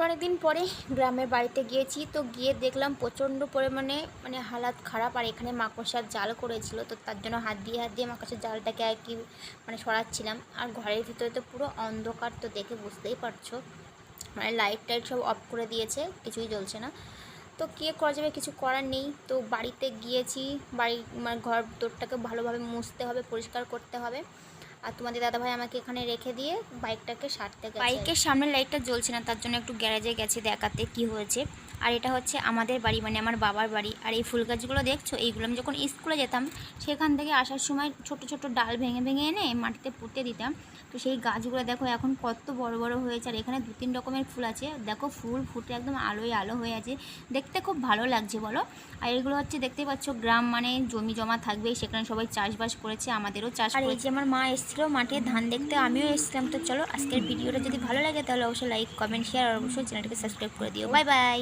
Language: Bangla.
অনেকদিন পরে গ্রামের বাড়িতে গিয়েছি, তো গিয়ে দেখলাম প্রচণ্ড পরিমাণে হালাত খারাপ। আর এখানে মাকড়সার জাল করেছিল, তো তার জন্য হাত দিয়ে মাকড়সার জালটাকে আর কি সরাচ্ছিলাম। আর ঘরের ভিতরে তো পুরো অন্ধকার, তো দেখে বুঝতেই পারছো লাইট টাইট সব অফ করে দিয়েছে, কিছুই জ্বলছে না। তো কী করা যাবে, কিছু করার নেই। তো বাড়িতে গিয়েছি, বাড়ি ঘর ভিতরটাকে ভালোভাবে মুছতে হবে, পরিষ্কার করতে হবে। আর তোমাদের দাদাভাই আমাকে এখানে রেখে দিয়ে বাইকটাকে সারতে গেছে। বাইকের সামনের লাইটটা জ্বলছে না, তার জন্য একটু গ্যারেজে গেছে দেখাতে কি হয়েছে। আর এটা হচ্ছে আমাদের বাড়ি, আমার বাবার বাড়ি। আর এই ফুল গাছগুলো দেখছো, এইগুলো আমি যখন স্কুলে যেতাম সেখান থেকে আসার সময় ছোট ছোট ডাল ভেঙে ভেঙে এনে মাটিতে পুঁতে দিতাম। তো সেই গাছগুলো দেখো এখন কত বড় বড় হয়েছে। আর এখানে 2-3 রকমের ফুল আছে, দেখো ফুল ফুটে একদম আলোয় আলো হয়ে আছে, দেখতে খুব ভালো লাগছে বলো। আর এগুলো হচ্ছে দেখতেই পাচ্ছ, গ্রাম জমি জমা থাকবেই, সেখানে সবাই চাষবাস করেছে, আমাদেরও চাষ। আর এই যে আমার মা এসেছিল মাঠে ধান দেখতে, আমিও এসেছিলাম। তো চলো, আজকের ভিডিওটা যদি ভালো লাগে তাহলে অবশ্যই লাইক, কমেন্ট, শেয়ার আর অবশ্যই চ্যানেলটাকে সাবস্ক্রাইব করে দিও। Bye bye.